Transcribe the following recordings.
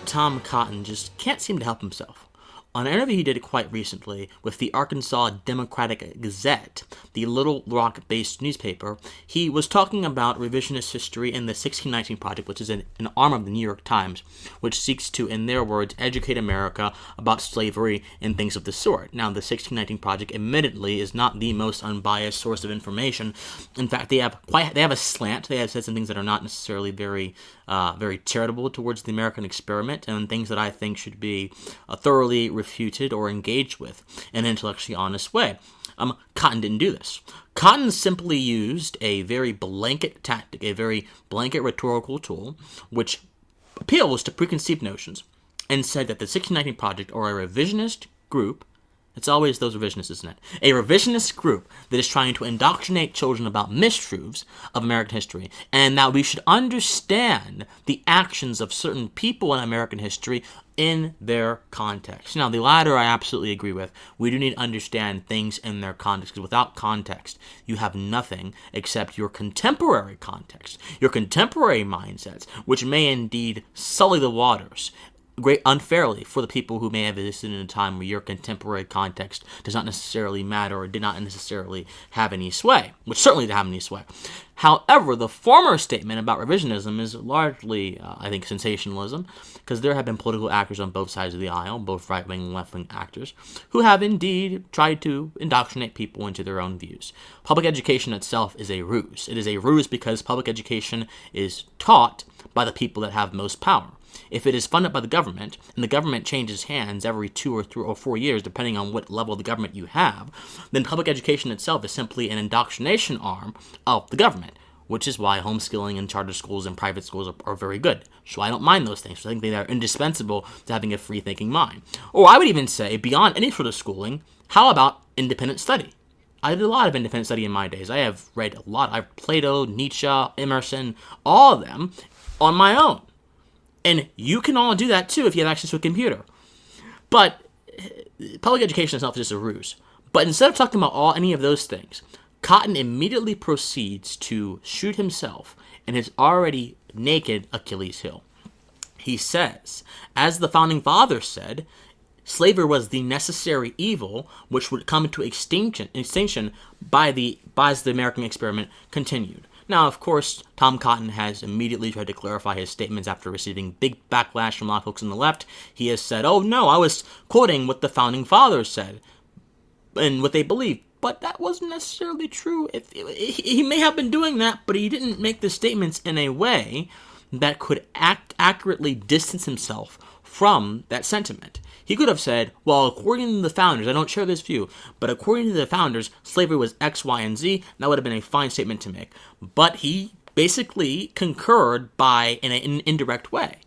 Tom Cotton just can't seem to help himself. On an interview he did quite recently with the Arkansas Democratic Gazette, the Little Rock-based newspaper, he was talking about revisionist history in the 1619 Project, which is an arm of the New York Times, which seeks to, in their words, educate America about slavery and things of the sort. Now, the 1619 Project, admittedly, is not the most unbiased source of information. In fact, they have a slant. They have said some things that are not necessarily very charitable towards the American experiment, and things that I think should be thoroughly refuted or engaged with in an intellectually honest way. Cotton didn't do this. Cotton simply used a very blanket tactic, a very blanket rhetorical tool, which appeals to preconceived notions, and said that the 1619 Project, or a revisionist group, it's always those revisionists, isn't it? A revisionist group that is trying to indoctrinate children about mistruths of American history, and that we should understand the actions of certain people in American history in their context. Now, the latter I absolutely agree with. We do need to understand things in their context, because without context, you have nothing except your contemporary context, your contemporary mindsets, which may indeed sully the waters great unfairly for the people who may have existed in a time where your contemporary context does not necessarily matter or did not necessarily have any sway, which certainly didn't have any sway. However, the former statement about revisionism is largely, I think, sensationalism, because there have been political actors on both sides of the aisle, both right-wing and left-wing actors, who have indeed tried to indoctrinate people into their own views. Public education itself is a ruse. It is a ruse because public education is taught by the people that have most power. If it is funded by the government, and the government changes hands every 2 or 3 or 4 years, depending on what level of the government you have, then public education itself is simply an indoctrination arm of the government, which is why homeschooling and charter schools and private schools are very good. So I don't mind those things. So I think they are indispensable to having a free-thinking mind. Or I would even say, beyond any sort of schooling, how about independent study? I did a lot of independent study in my days. I have read a lot. I've Plato, Nietzsche, Emerson, all of them on my own. And you can all do that too if you have access to a computer. But public education itself is just a ruse. But instead of talking about any of those things, Cotton immediately proceeds to shoot himself in his already naked Achilles heel. He says, as the Founding Fathers said, slavery was the necessary evil which would come to extinction as the American experiment continued. Now, of course, Tom Cotton has immediately tried to clarify his statements after receiving big backlash from a lot of folks on the left. He has said, oh no, I was quoting what the Founding Fathers said and what they believed. But that wasn't necessarily true. He may have been doing that, but he didn't make the statements in a way that could accurately distance himself from that sentiment. He could have said, well, according to the founders, I don't share this view, but according to the founders, slavery was X, Y, and Z. That would have been a fine statement to make. But he basically concurred in an indirect way.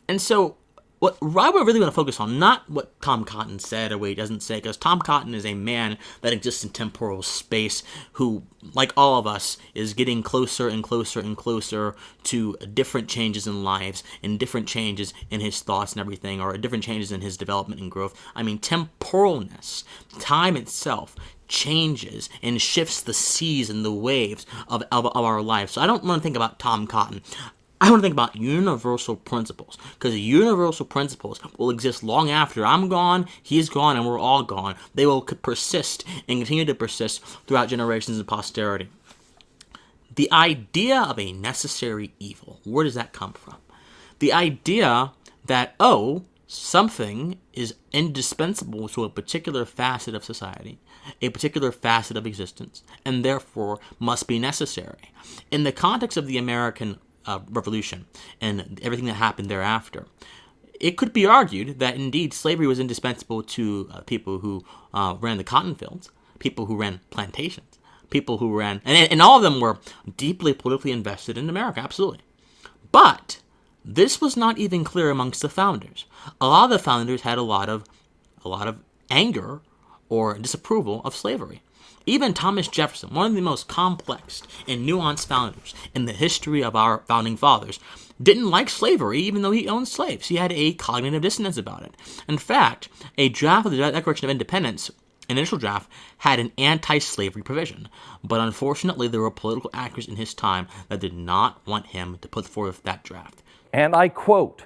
And so what I would really want to focus on, not what Tom Cotton said or what he doesn't say, because Tom Cotton is a man that exists in temporal space who, like all of us, is getting closer and closer and closer to different changes in lives and different changes in his thoughts and everything, or different changes in his development and growth. I mean, temporalness, time itself, changes and shifts the seas and the waves of our lives. So I don't want to think about Tom Cotton. I want to think about universal principles, because universal principles will exist long after I'm gone, he's gone, and we're all gone. They will persist and continue to persist throughout generations and posterity. The idea of a necessary evil, where does that come from? The idea that, something is indispensable to a particular facet of society, a particular facet of existence, and therefore must be necessary. In the context of the American Revolution and everything that happened thereafter, it could be argued that indeed slavery was indispensable to people who ran the cotton fields, people who ran plantations, people who ran, and all of them were deeply politically invested in America, absolutely. But this was not even clear amongst the founders. A lot of the founders had a lot of anger or disapproval of slavery. Even Thomas Jefferson, one of the most complex and nuanced founders in the history of our founding fathers, didn't like slavery even though he owned slaves. He had a cognitive dissonance about it. In fact, a draft of the Declaration of Independence, an initial draft, had an anti-slavery provision. But unfortunately, there were political actors in his time that did not want him to put forth that draft. And I quote,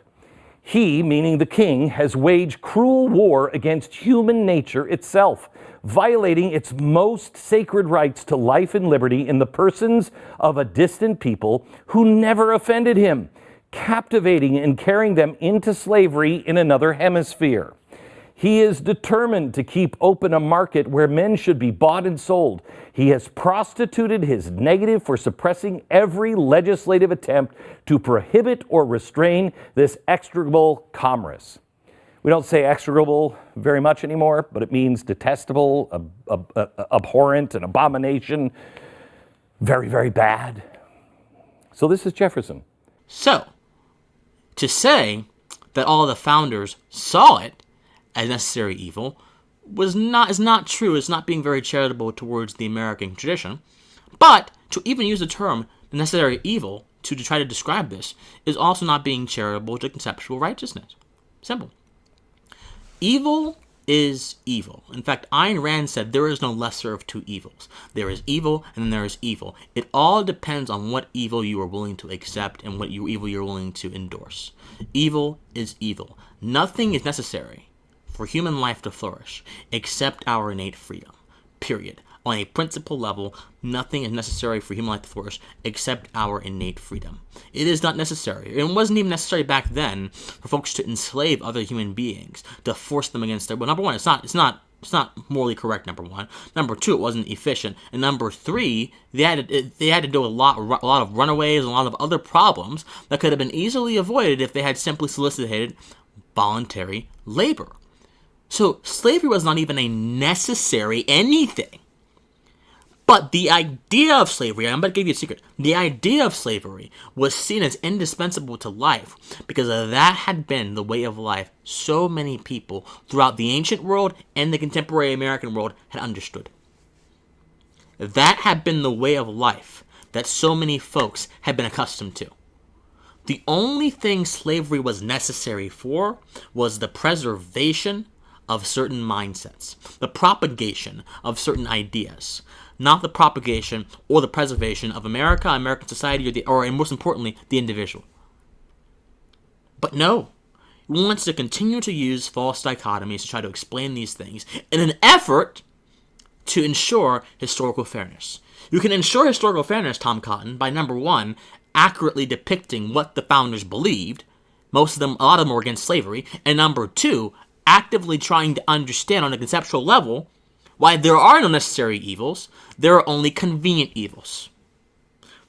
He, meaning the king, has waged cruel war against human nature itself, violating its most sacred rights to life and liberty in the persons of a distant people who never offended him, captivating and carrying them into slavery in another hemisphere. He is determined to keep open a market where men should be bought and sold. He has prostituted his negative for suppressing every legislative attempt to prohibit or restrain this execrable commerce. We don't say execrable very much anymore, but it means detestable, abhorrent, an abomination, very, very bad. So this is Jefferson. So, to say that all the founders saw it as necessary evil is not true. It's not being very charitable towards the American tradition. But to even use the term necessary evil to try to describe this is also not being charitable to conceptual righteousness. Simple. Evil is evil. In fact, Ayn Rand said there is no lesser of two evils. There is evil and then there is evil. It all depends on what evil you are willing to accept and what evil you're willing to endorse. Evil is evil. Nothing is necessary for human life to flourish except our innate freedom. Period. On a principle level, nothing is necessary for human life to flourish except our innate freedom. It is not necessary. It wasn't even necessary back then for folks to enslave other human beings, to force them against their will. Number one, it's not morally correct, number one. Number two, it wasn't efficient. And number three, they had to do a lot of runaways and a lot of other problems that could have been easily avoided if they had simply solicited voluntary labor. So slavery was not even a necessary anything. But the idea of slavery, I'm going to give you a secret, the idea of slavery was seen as indispensable to life because that had been the way of life so many people throughout the ancient world and the contemporary American world had understood. That had been the way of life that so many folks had been accustomed to. The only thing slavery was necessary for was the preservation of certain mindsets, the propagation of certain ideas, not the propagation or the preservation of America, American society, or most importantly, the individual. But no, he wants to continue to use false dichotomies to try to explain these things in an effort to ensure historical fairness. You can ensure historical fairness, Tom Cotton, by number one, accurately depicting what the founders believed. Most of them, a lot of them were against slavery. And number two, actively trying to understand on a conceptual level why there are no necessary evils, there are only convenient evils.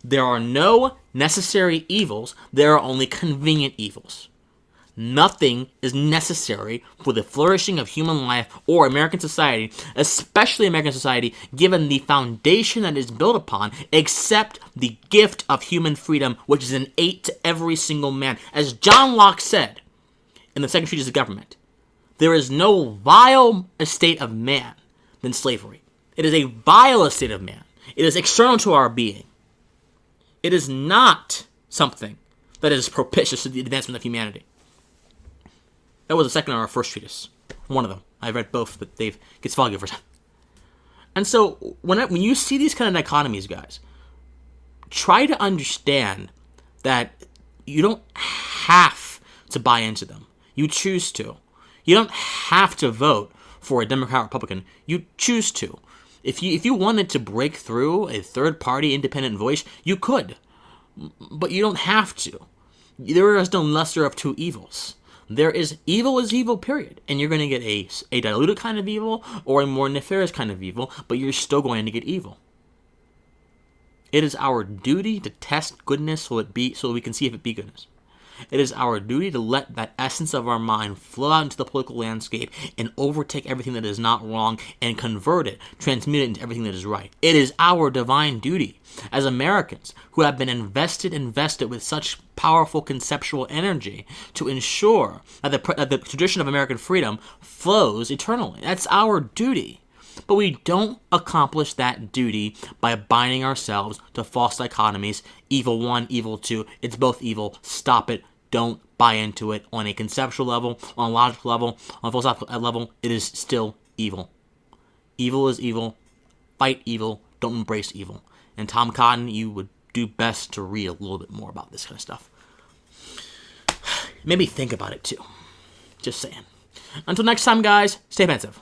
There are no necessary evils, there are only convenient evils. Nothing is necessary for the flourishing of human life or American society, especially American society, given the foundation that it is built upon, except the gift of human freedom, which is innate to every single man. As John Locke said in the Second Treatise of Government, there is no vile estate of man than slavery. It is a vile estate of man. It is external to our being. It is not something that is propitious to the advancement of humanity. That was the second or our first treatise. One of them. I read both, but Dave gets foggy over time. And so, when you see these kind of dichotomies, guys, try to understand that you don't have to buy into them. You choose to. You don't have to vote for a Democrat or Republican. You choose to. If you wanted to break through a third-party independent voice, you could. But you don't have to. There is no lesser of two evils. There is evil, period. And you're going to get a diluted kind of evil or a more nefarious kind of evil, but you're still going to get evil. It is our duty to test goodness so we can see if it be goodness. It is our duty to let that essence of our mind flow out into the political landscape and overtake everything that is not wrong and convert it, transmute it into everything that is right. It is our divine duty as Americans who have been invested with such powerful conceptual energy to ensure that the tradition of American freedom flows eternally. That's our duty. But we don't accomplish that duty by binding ourselves to false dichotomies. Evil one, evil two. It's both evil. Stop it. Don't buy into it on a conceptual level, on a logical level, on a philosophical level. It is still evil. Evil is evil. Fight evil. Don't embrace evil. And Tom Cotton, you would do best to read a little bit more about this kind of stuff. Maybe think about it too. Just saying. Until next time, guys, stay pensive.